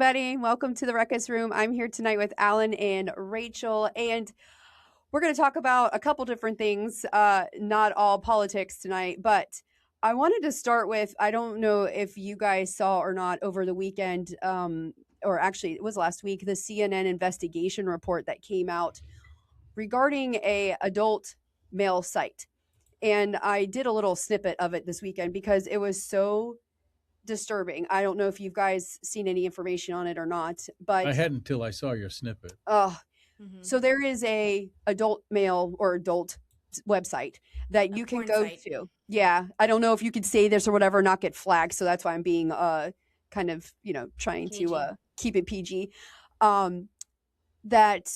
everybody. Welcome to the Ruckus Room. I'm here tonight with Alan and Rachel, and we're going to talk about a couple different things, not all politics tonight, but I wanted to start with, I don't know if you guys saw or not over the weekend, or actually it was last week, the CNN investigation report that came out regarding a adult male site. And I did a little snippet of it this weekend because it was so disturbing. I don't know if you guys seen any information on it or not, but I hadn't until I saw your snippet. so there is a adult male or adult website that you can go to. Yeah, I don't know if you could say this or whatever, not get flagged. So that's why I'm being kind of trying to keep it PG. That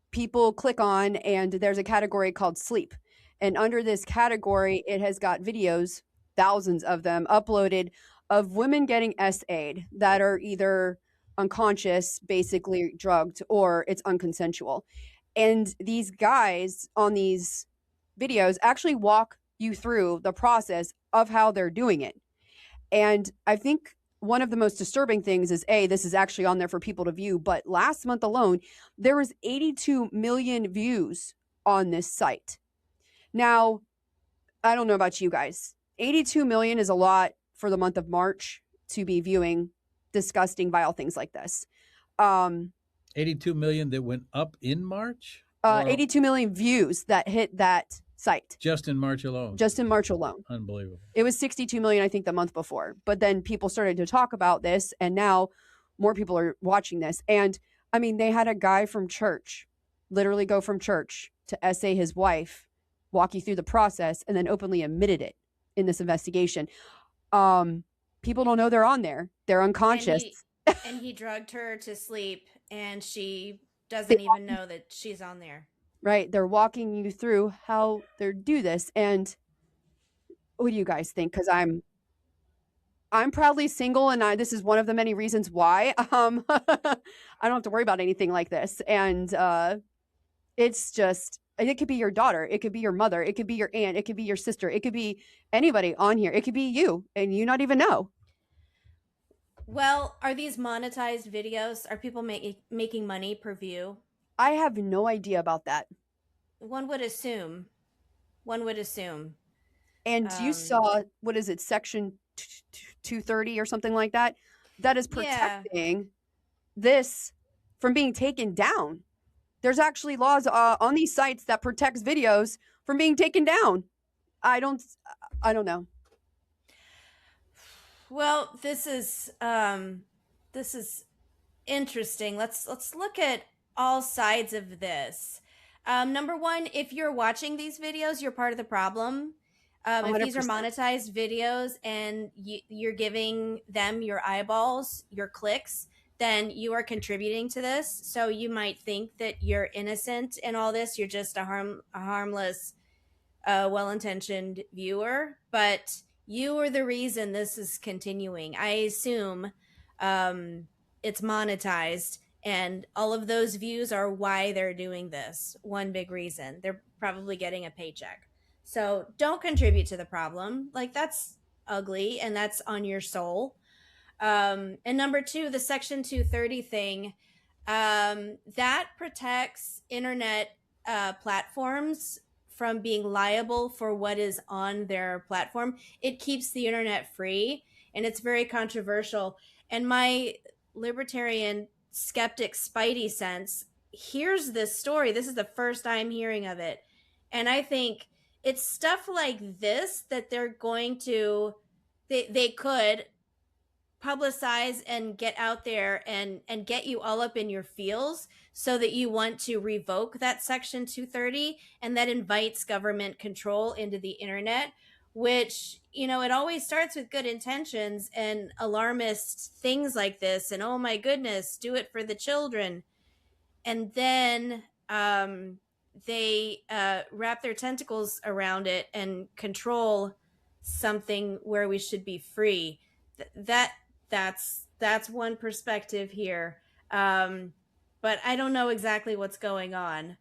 people click on, and there's a category called sleep, and under this category, it has got videos, thousands of them uploaded of women getting SA'd that are either unconscious, basically drugged, or it's unconsensual. And these guys on these videos actually walk you through the process of how they're doing it. And I think one of the most disturbing things is this is actually on there for people to view, but last month alone, there was 82 million views on this site. Now, I don't know about you guys. 82 million is a lot for the month of March to be viewing disgusting, vile things like this. 82 million that went up in March? 82 million views that hit that site. Just in March alone? Just in March alone. Unbelievable. It was 62 million, I think, the month before. But then people started to talk about this, and now more people are watching this. And, I mean, they had a guy from church literally go from church to SA his wife, walk you through the process, and then openly admitted it in this investigation. People don't know they're on there. They're unconscious. And he drugged her to sleep, and she doesn't even know that she's on there. Right. They're walking you through how they do this. And what do you guys think? Because I'm proudly single, and this is one of the many reasons why I don't have to worry about anything like this. And it's just, it could be your daughter, it could be your mother, it could be your aunt, it could be your sister, it could be anybody on here, it could be you, and you not even know. Well, are these monetized videos? Are people making money per view? I have no idea about that. One would assume. And you saw, what is it, section 230 or something like that? That is protecting this from being taken down. There's actually laws on these sites that protects videos from being taken down. I don't know. Well, this is interesting. Let's look at all sides of this. Number one, if you're watching these videos, you're part of the problem. If these are monetized videos and you're giving them your eyeballs, your clicks, then you are contributing to this. So you might think that you're innocent in all this. You're just a harmless, well-intentioned viewer, but you are the reason this is continuing. I assume it's monetized, and all of those views are why they're doing this. One big reason. They're probably getting a paycheck. So don't contribute to the problem. Like, that's ugly, and that's on your soul. And number two, the Section 230 thing, that protects internet platforms from being liable for what is on their platform. It keeps the internet free, and it's very controversial. And my libertarian skeptic spidey sense hears this story. This is the first I'm hearing of it. And I think it's stuff like this that they're going to, they could publicize and get out there and get you all up in your feels so that you want to revoke that Section 230, and that invites government control into the internet, which, it always starts with good intentions and alarmist things like this. And, oh my goodness, do it for the children. And then they wrap their tentacles around it and control something where we should be free. That's one perspective here. But I don't know exactly what's going on.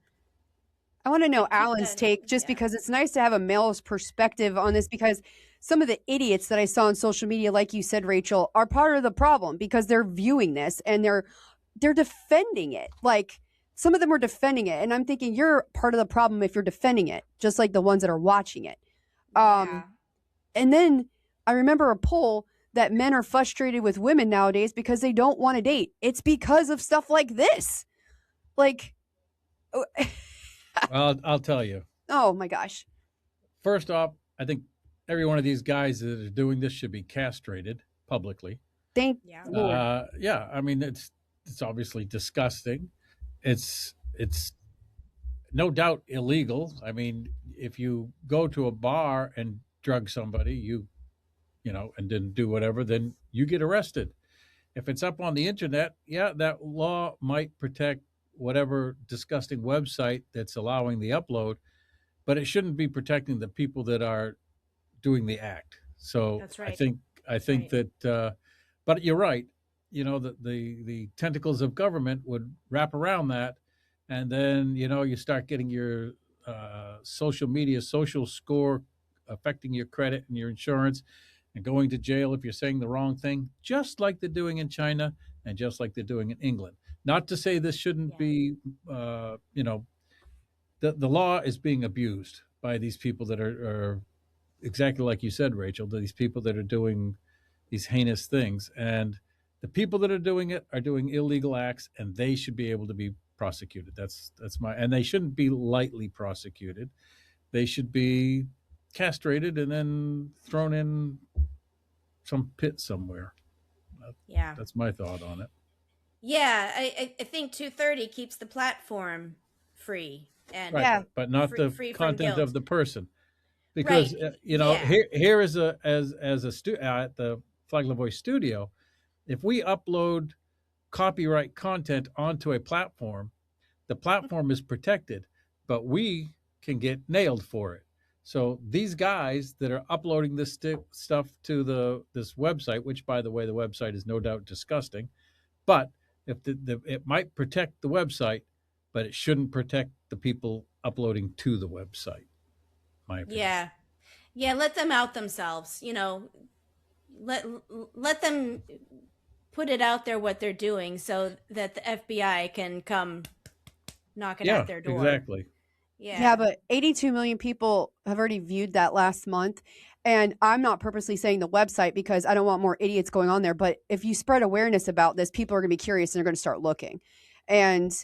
I want to know Alan's take, just because it's nice to have a male's perspective on this, because some of the idiots that I saw on social media, like you said, Rachel, are part of the problem because they're viewing this and they're defending it. Like some of them are defending it, and I'm thinking you're part of the problem if you're defending it, just like the ones that are watching it. Yeah. And then I remember a poll that men are frustrated with women nowadays because they don't want to date. It's because of stuff like this. Like, Well, I'll tell you. oh my gosh. First off, I think every one of these guys that are doing this should be castrated publicly. Thank Yeah. Lord. Yeah, I mean it's obviously disgusting. It's no doubt illegal. I mean, if you go to a bar and drug somebody, you know, and didn't do whatever, then you get arrested. If it's up on the internet, yeah, that law might protect whatever disgusting website that's allowing the upload, but it shouldn't be protecting the people that are doing the act. So That's right. I think that, but you're right. You know, the tentacles of government would wrap around that, and then you know you start getting your social media, social score affecting your credit and your insurance, and going to jail if you're saying the wrong thing, just like they're doing in China and just like they're doing in England. Not to say this shouldn't be, you know, the law is being abused by these people that are exactly like you said, Rachel, these people that are doing these heinous things. And the people that are doing it are doing illegal acts, and they should be able to be prosecuted. That's and they shouldn't be lightly prosecuted. They should be castrated and then thrown in some pit somewhere. Yeah. That's my thought on it. Yeah, I think 230 keeps the platform free and Yeah. But not free the from content guilt. of the person. Because Right. you know, Yeah. here is a as at the Flagler Voice studio, if we upload copyright content onto a platform, the platform is protected, but we can get nailed for it. So these guys that are uploading this stuff to this website, which by the way, the website is no doubt disgusting, but if it might protect the website, but it shouldn't protect the people uploading to the website. My opinion. Yeah, let them out themselves, you know. Let them put it out there what they're doing so that the FBI can come knocking at their door. Exactly. Yeah, but 82 million people have already viewed that last month. And I'm not purposely saying the website because I don't want more idiots going on there. But if you spread awareness about this, people are going to be curious and they're going to start looking. And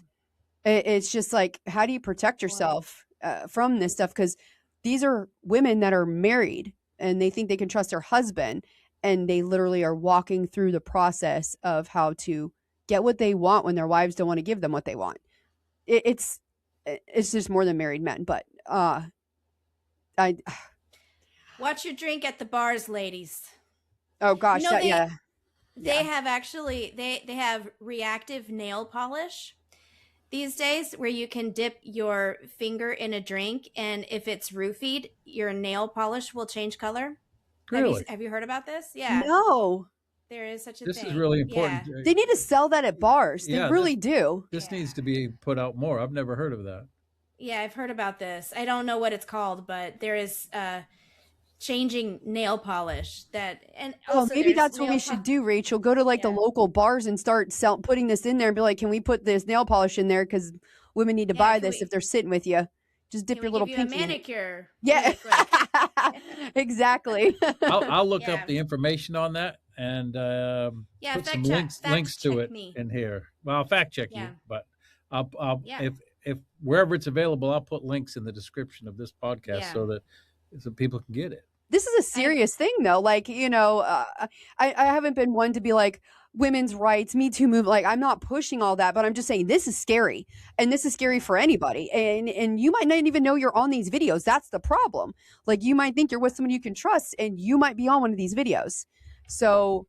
it's just like, how do you protect yourself from this stuff? Because these are women that are married and they think they can trust their husband. And they literally are walking through the process of how to get what they want when their wives don't want to give them what they want. It's just more than married men, but I watch your drink at the bars, ladies. Oh gosh, you know, they have actually they have reactive nail polish these days where you can dip your finger in a drink, and if it's roofied, your nail polish will change color. Really? Have you heard about this? Yeah. No. There is such a thing. This is really important. Yeah. They need to sell that at bars. They really do. This needs to be put out more. I've never heard of that. Yeah, I've heard about this. I don't know what it's called, but there is changing nail polish that, and also maybe that's what we should do, Rachel. Go to like the local bars and start putting this in there and be like, can we put this nail polish in there? Because women need to buy this if they're sitting with you. Just dip your little pinky. A manicure. Yeah, exactly. I'll look up the information on that and put some links to it in here. Well, I'll fact check you, but I'll if wherever it's available, I'll put links in the description of this podcast so that people can get it. This is a serious thing, though. Like, you know, I haven't been one to be like women's rights, Me Too movement. Like, I'm not pushing all that, but I'm just saying this is scary, and this is scary for anybody. And you might not even know you're on these videos. That's the problem. Like, you might think you're with someone you can trust, and you might be on one of these videos. So,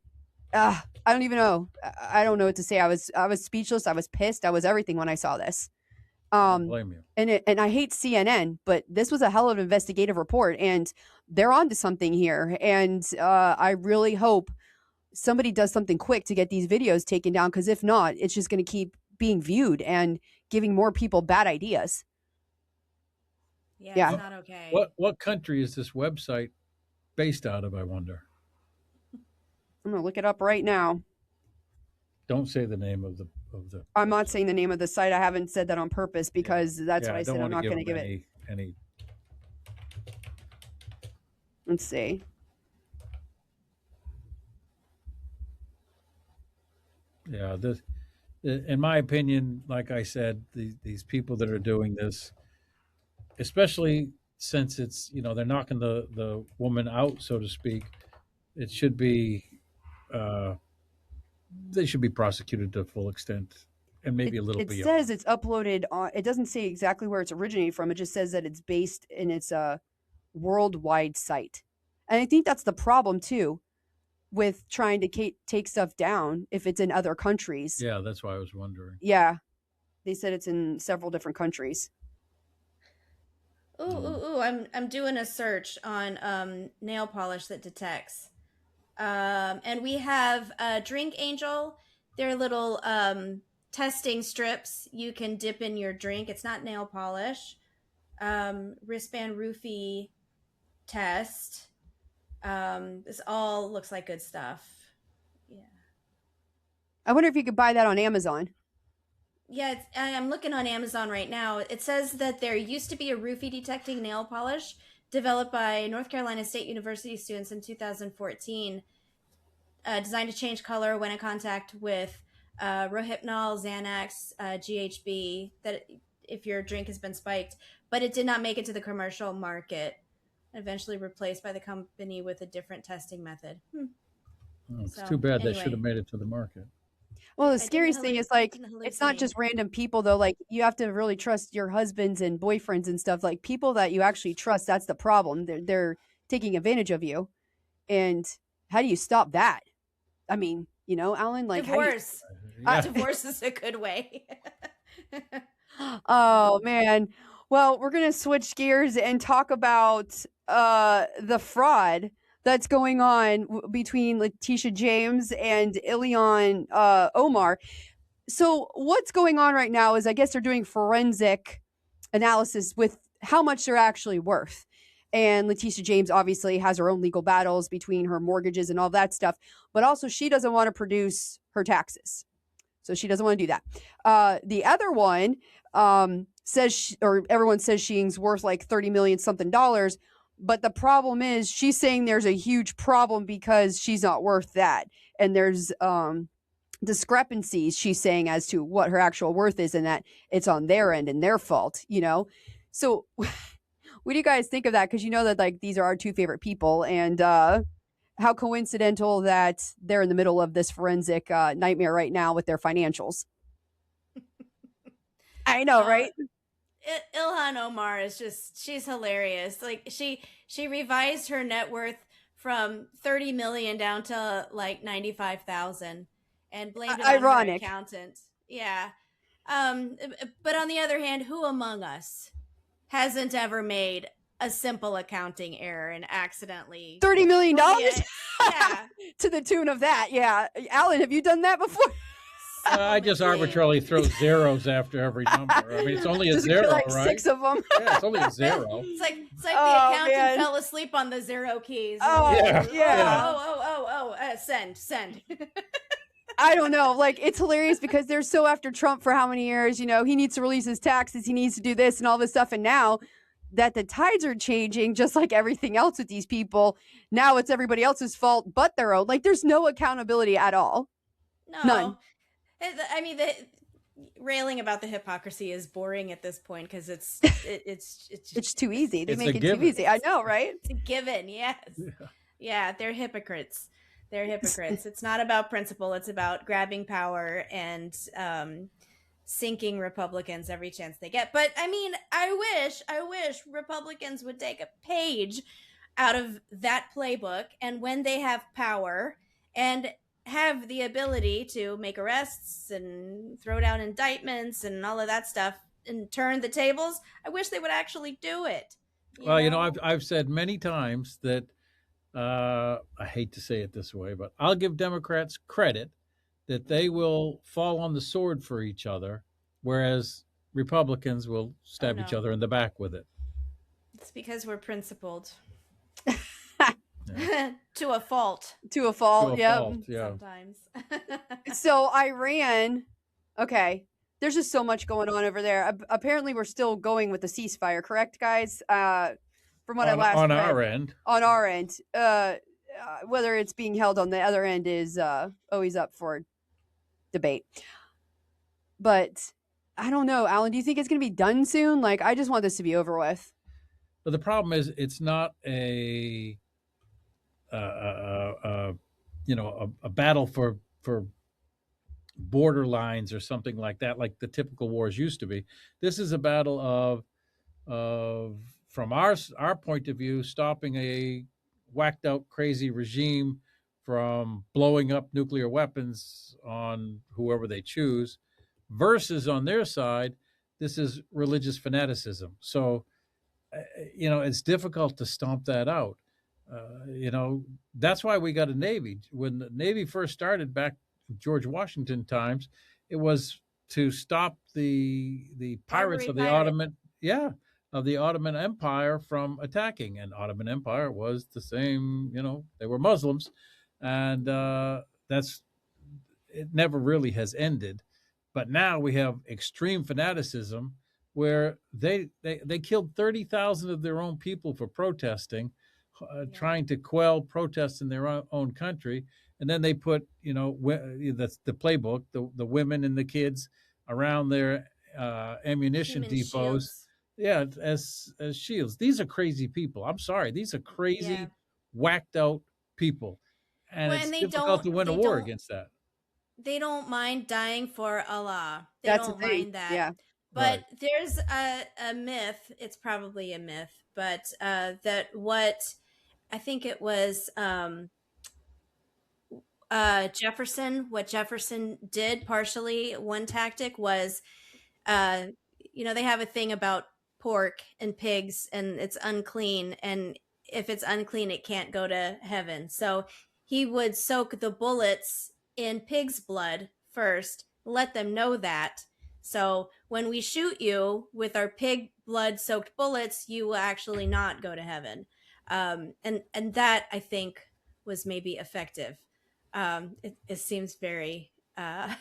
I don't even know. I don't know what to say. I was speechless. I was pissed. I was everything when I saw this. Blame you. And I hate CNN, but this was a hell of an investigative report, and they're onto something here. And I really hope somebody does something quick to get these videos taken down, because if not, it's just going to keep being viewed and giving more people bad ideas. Yeah, it's not okay. What country is this website based out of, I wonder? I'm gonna look it up right now. Don't say the name of the. I'm not saying the name of the site. I haven't said that on purpose because that's what I said. I'm not going to give it. Any. Let's see. Yeah, this, in my opinion, like I said, these people that are doing this, especially since it's, they're knocking the woman out, so to speak, it should be, they should be prosecuted to full extent and maybe a little beyond. It says it's uploaded on, it doesn't say exactly where it's originating from. It just says that it's based in its worldwide site. And I think that's the problem too with trying to take stuff down if it's in other countries. Yeah, that's why I was wondering. Yeah. They said it's in several different countries. Ooh, I'm doing a search on nail polish that detects. And we have Drink Angel. They're little testing strips you can dip in your drink. It's not nail polish. Wristband roofie test. This all looks like good stuff. Yeah. I wonder if you could buy that on Amazon. Yeah, I'm looking on Amazon right now. It says that there used to be a roofie detecting nail polish developed by North Carolina State University students in 2014, designed to change color when in contact with Rohypnol, Xanax, GHB, that if your drink has been spiked, but it did not make it to the commercial market, eventually replaced by the company with a different testing method. Oh, it's too bad anyway. That should have made it to the market. Well, the scariest thing is it's not just random people though. Like you have to really trust your husbands and boyfriends and stuff. Like people that you actually trust, that's the problem. They're taking advantage of you. And how do you stop that? I mean, Alan, like divorce. Divorce is a good way. Oh man. Well, we're gonna switch gears and talk about the fraud that's going on between Letitia James and Ilhan Omar. So what's going on right now is I guess they're doing forensic analysis with how much they're actually worth. And Letitia James obviously has her own legal battles between her mortgages and all that stuff. But also she doesn't want to produce her taxes. So she doesn't want to do that. The other one says, or everyone says she's worth like 30 million something dollars. But the problem is she's saying there's a huge problem because she's not worth that. And there's discrepancies, she's saying, as to what her actual worth is and that it's on their end and their fault, So what do you guys think of that? Because that like these are our two favorite people and how coincidental that they're in the middle of this forensic nightmare right now with their financials. I know, right? Ilhan Omar is she's hilarious. Like she revised her net worth from 30 million down to like 95,000 and blamed it on her accountant. Yeah. But on the other hand, who among us hasn't ever made a simple accounting error and accidentally $30 million? Yeah. To the tune of that. Yeah. Alan, have you done that before? I just arbitrarily throw zeros after every number. I mean, it's only a zero, like right? 6 of them. Yeah, it's only a zero. It's like the accountant fell asleep on the zero keys. Oh, yeah. Send. I don't know. Like, it's hilarious because they're so after Trump for how many years, he needs to release his taxes. He needs to do this and all this stuff. And now that the tides are changing, just like everything else with these people, now it's everybody else's fault but their own. Like, there's no accountability at all. No. None. I mean, railing about the hypocrisy is boring at this point because it's too easy. They make it too easy. I know, right? It's a given. Yes. Yeah, they're hypocrites. It's not about principle. It's about grabbing power and sinking Republicans every chance they get. But I mean, I wish Republicans would take a page out of that playbook, and when they have power and have the ability to make arrests and throw down indictments and all of that stuff and turn the tables, I wish they would actually do it. I've said many times that I hate to say it this way, but I'll give Democrats credit that they will fall on the sword for each other, whereas Republicans will stab each other in the back with it. It's because we're principled. Yeah. To a fault. To a fault, yeah. Sometimes. So Iran, okay. There's just so much going on over there. Apparently, we're still going with the ceasefire, correct, guys? From what I last on read, our end. On our end, whether it's being held on the other end is always up for debate. But I don't know, Alan. Do you think it's going to be done soon? Like, I just want this to be over with. But the problem is, it's not a a battle for border lines or something like that, like the typical wars used to be. This is a battle of from our point of view, stopping a whacked out crazy regime from blowing up nuclear weapons on whoever they choose, versus on their side, this is religious fanaticism. So it's difficult to stomp that out. That's why we got a Navy. When the Navy first started back George Washington times, it was to stop the pirates of the Ottoman Empire from attacking. And Ottoman Empire was the same, they were Muslims, and it never really has ended. But now we have extreme fanaticism where they killed 30,000 of their own people for protesting, trying to quell protests in their own country. And then they put, that's the playbook, the women and the kids around their ammunition depots. Shields. Yeah, as shields. These are crazy people. I'm sorry. These are crazy, whacked out people. And it's difficult to win a war against that. They don't mind dying for Allah. They don't mind that. Yeah. But there's a myth, it's probably a myth, but that what I think it was what Jefferson did partially, one tactic was, they have a thing about pork and pigs and it's unclean. And if it's unclean, it can't go to heaven. So he would soak the bullets in pig's blood first, let them know that. So when we shoot you with our pig blood soaked bullets, you will actually not go to heaven. And that I think was maybe effective. It seems very, I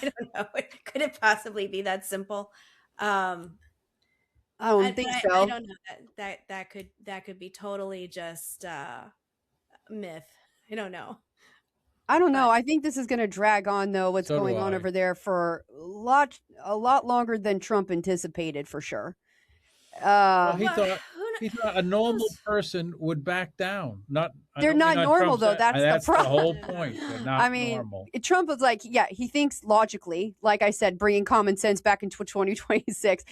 don't know. Could it possibly be that simple? I don't think so. I don't know that could be totally just myth. I don't know. I don't know. I think this is going to drag on, though, what's going on over there for a lot longer than Trump anticipated, for sure. He thought a normal person would back down. They're not normal, though. That's the problem. The whole point. They're not normal. Trump was like, he thinks logically, like I said, bringing common sense back into 2026.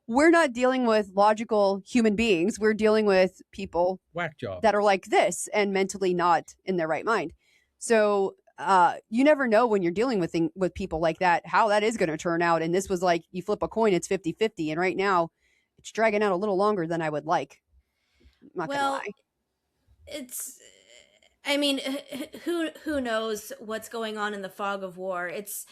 We're not dealing with logical human beings. We're dealing with people whack job that are like this and mentally not in their right mind. So you never know when you're dealing with people like that, how that is going to turn out. And this was like, you flip a coin, it's 50-50. And right now it's dragging out a little longer than I would like. I'm not gonna lie. Who knows what's going on in the fog of war? It's,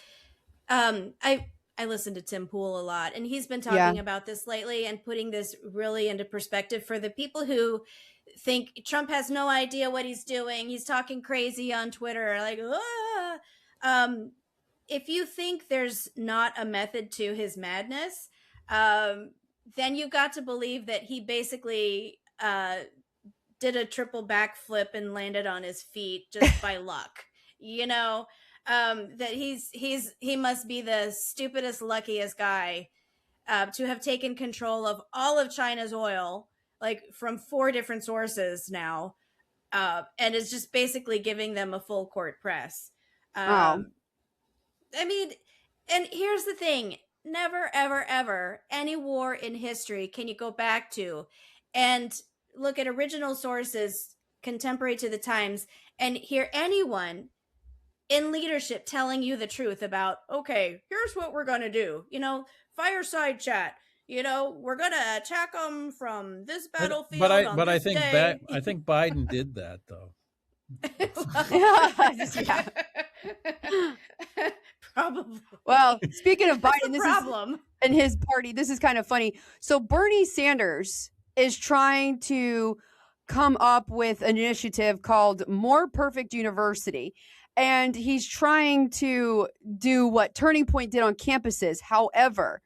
I listen to Tim Pool a lot, and he's been talking about this lately and putting this really into perspective for the people who think Trump has no idea what he's doing. He's talking crazy on Twitter, like, if you think there's not a method to his madness, then you've got to believe that he basically did a triple backflip and landed on his feet just by luck. That he must be the stupidest, luckiest guy to have taken control of all of China's oil, like from 4 different sources now, and is just basically giving them a full court press. And here's the thing: never, ever, ever any war in history can you go back to and look at original sources contemporary to the times and hear anyone in leadership telling you the truth about, okay, here's what we're going to do. Fireside chat. We're going to attack them from this battlefield. But I think Biden did that, though. Probably. Well, speaking of Biden, this problem. And his party, this is kind of funny. So Bernie Sanders is trying to come up with an initiative called More Perfect University. And he's trying to do what Turning Point did on campuses. However,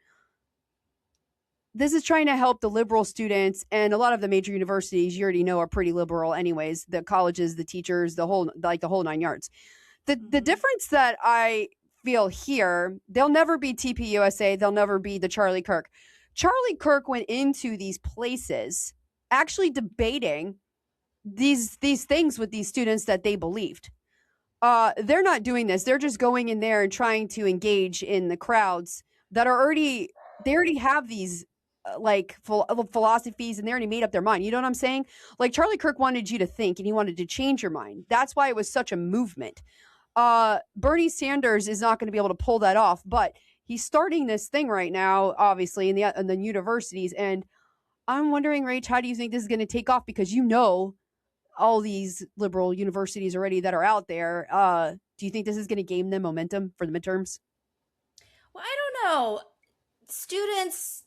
this is trying to help the liberal students, and a lot of the major universities you already know are pretty liberal anyways, the colleges, the teachers, the whole 9 yards. The difference that I feel here, they'll never be TPUSA, they'll never be the Charlie Kirk. Charlie Kirk went into these places actually debating these things with these students that they believed. They're not doing this. They're just going in there and trying to engage in the crowds that are already, they already have these like philosophies, and they already made up their mind. You know what I'm saying? Like Charlie Kirk wanted you to think, and he wanted to change your mind. That's why it was such a movement. Bernie Sanders is not going to be able to pull that off, but he's starting this thing right now, obviously in the universities. And I'm wondering, Rach, how do you think this is going to take off? Because you know all these liberal universities already that are out there. Do you think this is going to gain them momentum for the midterms? Well, I don't know. Students,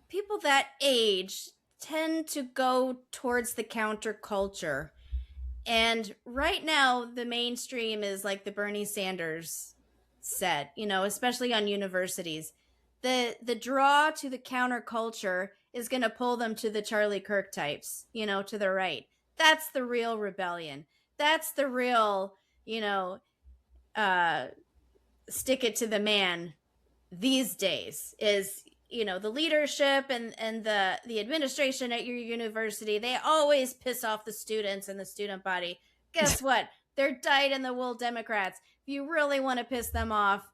people that age, tend to go towards the counterculture. And right now, the mainstream is like the Bernie Sanders set, especially on universities. The draw to the counterculture is going to pull them to the Charlie Kirk types, to the right. That's the real rebellion. That's the real, stick it to the man these days is, the leadership and the administration at your university. They always piss off the students and the student body. Guess what? They're dyed-in-the-wool Democrats. If you really want to piss them off,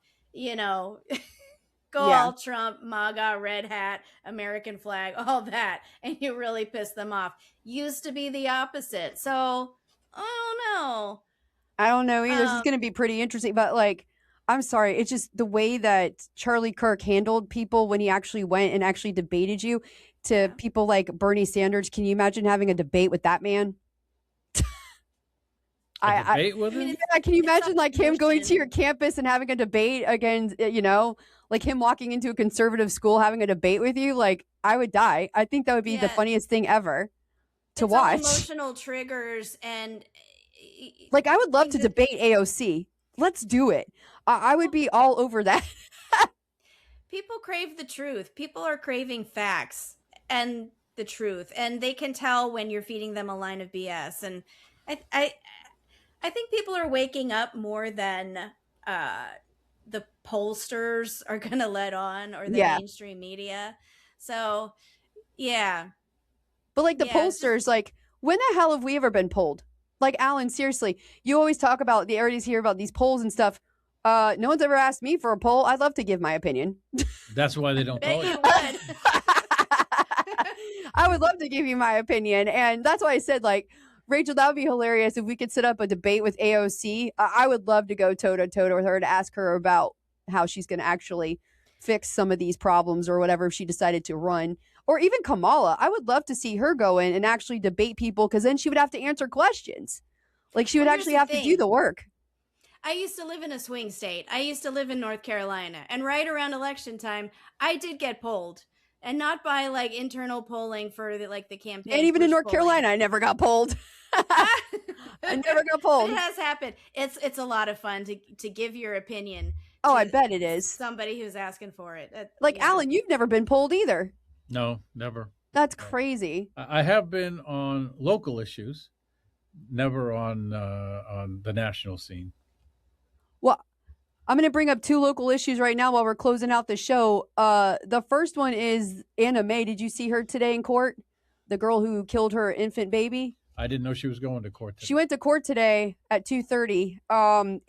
go all Trump, MAGA, red hat, American flag, all that, and you really piss them off. Used to be the opposite. So, I don't know either. This is going to be pretty interesting, but like, I'm sorry, it's just the way that Charlie Kirk handled people when he actually went and actually debated you to people like Bernie Sanders. Can you imagine having a debate with that man? Debate with him? Yeah, can you imagine like him going to your campus and having a debate against, like him walking into a conservative school having a debate with you? Like, I would die. I think that would be the funniest thing ever to watch. Emotional triggers, and like I would love to debate AOC. Let's do it. I would be all over that. People crave the truth. People are craving facts and the truth, and they can tell when you're feeding them a line of BS. And I think people are waking up more than the pollsters are going to let on, or the mainstream media. So, yeah. But like the pollsters, like when the hell have we ever been polled? Like, Alan, seriously, you always talk about, the areas hear about these polls and stuff. No one's ever asked me for a poll. I'd love to give my opinion. That's why they don't call you. I would love to give you my opinion. And that's why I said, like, Rachel, that would be hilarious if we could set up a debate with AOC. I would love to go toe-to-toe with her to ask her about how she's going to actually fix some of these problems or whatever if she decided to run. Or even Kamala. I would love to see her go in and actually debate people, because then she would have to answer questions. Like, she would actually have to do the work. I used to live in a swing state. I used to live in North Carolina. And right around election time, I did get polled. And not by, like, internal polling for, the campaign. And even in North Carolina, I never got polled. I never got polled. It has happened. It's a lot of fun to give your opinion. Oh, I bet it is. Somebody who's asking for it. Alan, you've never been polled either. No, never. That's crazy. I have been on local issues, never on the national scene. Well, I'm going to bring up two local issues right now while we're closing out the show. The first one is Anna Mae. Did you see her today in court? The girl who killed her infant baby? I didn't know she was going to court today. She went to court today at 2:30,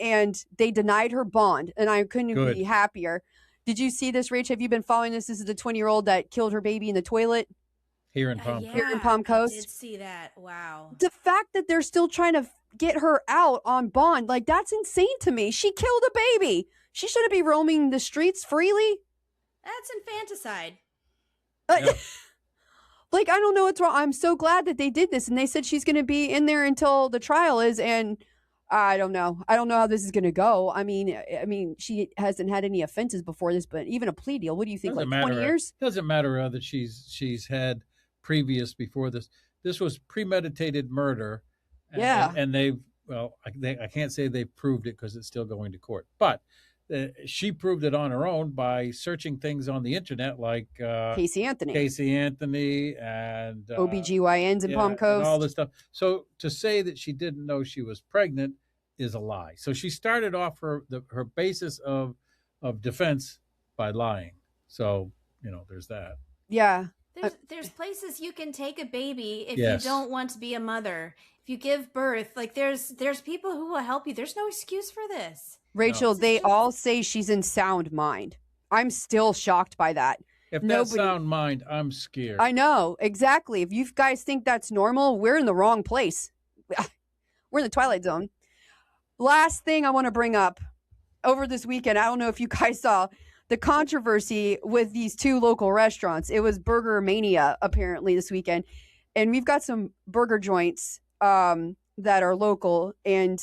and they denied her bond, and I couldn't be happier. Did you see this, Rach? Have you been following this? This is the 20-year-old that killed her baby in the toilet. Here in Palm Coast. Here in Palm Coast. I did see that. Wow. The fact that they're still trying to get her out on bond, like, that's insane to me. She killed a baby. She shouldn't be roaming the streets freely. That's infanticide. Yeah. Like, I don't know what's wrong. I'm so glad that they did this, and they said she's going to be in there until the trial is, and I don't know. I don't know how this is going to go. I mean, she hasn't had any offenses before this, but even a plea deal, what do you think, like 20 years? Doesn't matter that she's had previous before this. this was premeditated murder. Yeah. And they've, well, I can't say they've proved it because it's still going to court, but she proved it on her own by searching things on the internet like Casey Anthony and OBGYNs in Palm Coast and all this stuff. So to say that she didn't know she was pregnant is a lie. So she started off her basis of defense by lying. So, there's that. Yeah. There's places you can take a baby if you don't want to be a mother. If you give birth, like there's people who will help you. There's no excuse for this. Rachel, they all say she's in sound mind. I'm still shocked by that. If that's sound mind, I'm scared. I know, exactly. If you guys think that's normal, we're in the wrong place. We're in the Twilight Zone. Last thing I want to bring up over this weekend, I don't know if you guys saw the controversy with these two local restaurants. It was Burger Mania, apparently, this weekend. And we've got some burger joints that are local. And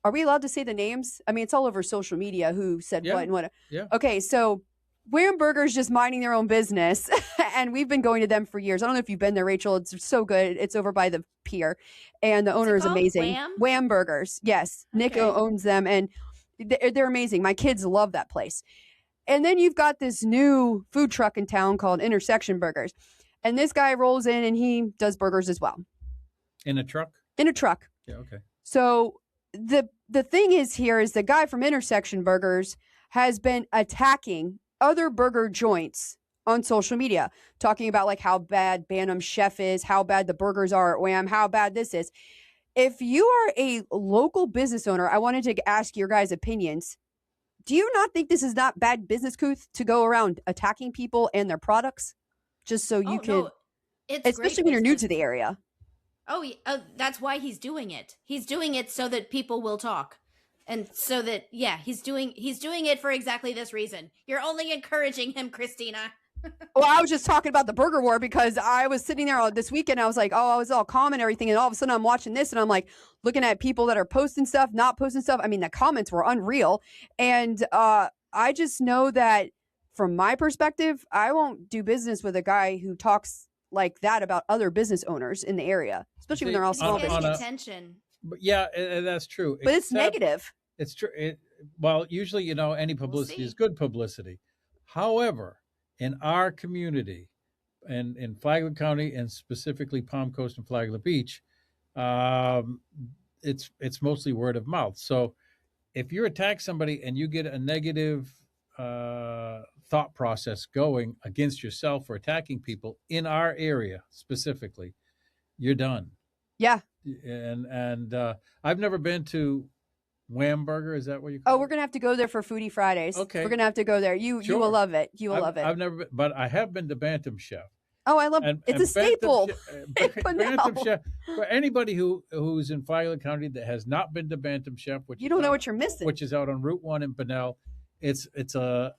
are we allowed to say the names? I mean, it's all over social media who said what and what. Yeah. Okay, so Wham Burger's just minding their own business. And we've been going to them for years. I don't know if you've been there, Rachel. It's so good. It's over by the pier. And the owner is amazing. Wham Burgers. Yes. Okay. Nick owns them. And they're amazing. My kids love that place. And then you've got this new food truck in town called Intersection Burgers. And this guy rolls in and he does burgers as well. In a truck? In a truck. Yeah, okay. So the thing is here is the guy from Intersection Burgers has been attacking other burger joints on social media, talking about like how bad Bantam Chef is, how bad the burgers are at Wham, how bad this is. If you are a local business owner, I wanted to ask your guys' opinions. Do you not think this is not bad business, Kuth, to go around attacking people and their products just so you can, especially when you're new to the area? Oh, that's why he's doing it. He's doing it so that people will talk. And so that, he's doing it for exactly this reason. You're only encouraging him, Christina. Well, I was just talking about the burger war because I was sitting there this weekend. I was like, I was all calm and everything. And all of a sudden I'm watching this and I'm like looking at people that are posting stuff, not posting stuff. I mean, the comments were unreal. And I just know that from my perspective, I won't do business with a guy who talks like that about other business owners in the area, especially when they're all small business. Attention. Yeah, that's true. But it's negative. It's true. Well, usually, any publicity is good publicity. However, in our community, and in Flagler County, and specifically Palm Coast and Flagler Beach, it's mostly word of mouth. So, if you attack somebody and you get a negative thought process going against yourself for attacking people in our area specifically, you're done. Yeah. And I've never been to Wham Burger, is that what you call it? Oh, we're going to have to go there for Foodie Fridays. Okay. We're going to have to go there. You will love it. You will love it. I've never been, but I have been to Bantam Chef. Oh, I love it. It's a staple. Bantam Chef, for anybody who's in Flagler County that has not been to Bantam Chef, which you don't know what you're missing. Which is out on Route 1 in Bunnell. It's a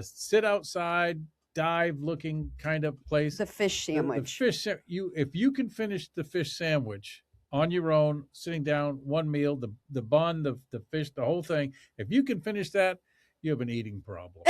sit outside, dive looking kind of place. The fish sandwich. If you can finish the fish sandwich on your own, sitting down, one meal, the bun, the fish, the whole thing. If you can finish that, you have an eating problem.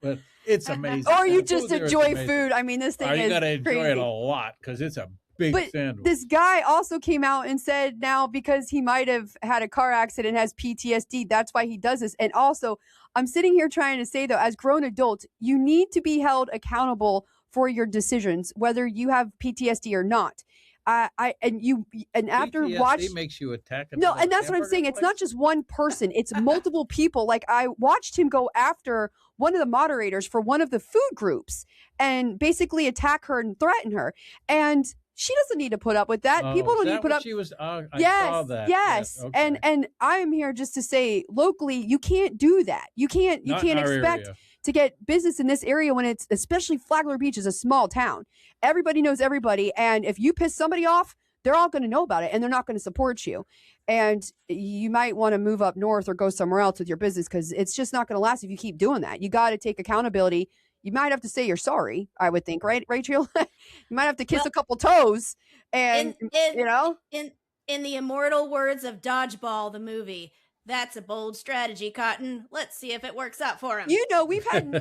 But it's amazing. Or you just enjoy food. I mean, this thing is you got to enjoy it a lot because it's a big sandwich. This guy also came out and said now because he might have had a car accident, has PTSD, that's why he does this. And also, I'm sitting here trying to say, though, as grown adults, you need to be held accountable for your decisions, whether you have PTSD or not. After PTSD makes you attack. No, and that's what I'm saying. It's not just one person; it's multiple people. Like I watched him go after one of the moderators for one of the food groups and basically attack her and threaten her. And she doesn't need to put up with that. People don't need to put up. She was. I yes, saw that. yes. Okay. And I am here just to say, locally, you can't do that. You can't expect to get business in this area when it's, especially Flagler Beach is a small town. Everybody knows everybody. And if you piss somebody off, they're all going to know about it and they're not going to support you. And you might want to move up north or go somewhere else with your business because it's just not going to last if you keep doing that. You got to take accountability. You might have to say you're sorry, I would think, right, Rachel? You might have to kiss a couple toes and, in the immortal words of Dodgeball, the movie, That's a bold strategy, Cotton. Let's see if it works out for him. You know, we've had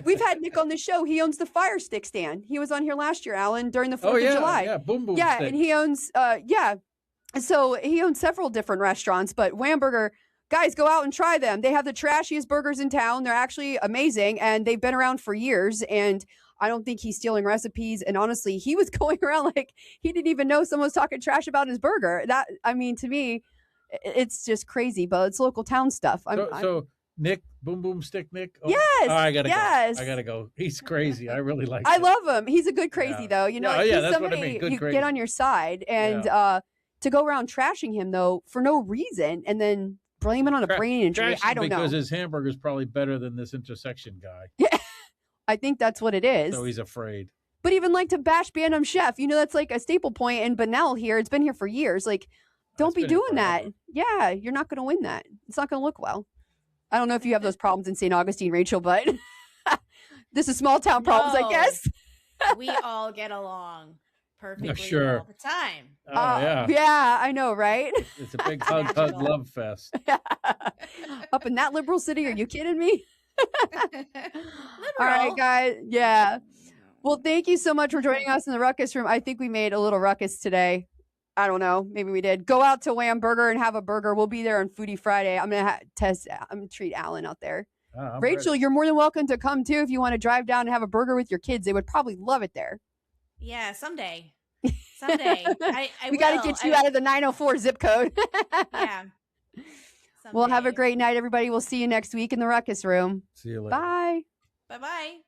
Nick on the show. He owns the Fire Stick stand. He was on here last year, Alan, during the 4th of July. Yeah, Boom Boom Yeah, Stick. and he owns so he owns several different restaurants, but Whamburger, guys, go out and try them. They have the trashiest burgers in town. They're actually amazing, and they've been around for years, and I don't think he's stealing recipes. And honestly, he was going around like he didn't even know someone was talking trash about his burger. That, I mean, to me, it's just crazy, but it's local town stuff. So Nick, Boom Boom Stick Nick? Yes. Oh, I gotta yes. go. I gotta go. He's crazy. I really like him. I love him. He's a good crazy, though. You know, he's that's somebody what I mean. Good You crazy. get on your side. And to go around trashing him, though, for no reason, and then blame it on a brain injury, I don't know. Because his hamburger's probably better than this intersection guy. Yeah, I think that's what it is. So he's afraid. But even like to bash B&M Chef, you know, that's like a staple point in Bunnell here. It's been here for years. Like, don't be doing that. Yeah, you're not going to win that. It's not going to look well. I don't know if you have those problems in St. Augustine, Rachel, but this is small town problems, I guess. We all get along perfectly all the time. Oh, yeah, I know, right? It's a big hug, love fest. Up in that liberal city, are you kidding me? All right, guys. Yeah. Well, thank you so much for joining us in the Ruckus Room. I think we made a little ruckus today. I don't know. Maybe we did. Go out to Whamburger and have a burger. We'll be there on Foodie Friday. I'm gonna treat Alan out there. Rachel, you're more than welcome to come too if you want to drive down and have a burger with your kids. They would probably love it there. Yeah, someday. Someday. We got to get you out of the 904 zip code. Yeah. Well, have a great night, everybody. We'll see you next week in the Ruckus Room. See you later. Bye. Bye-bye.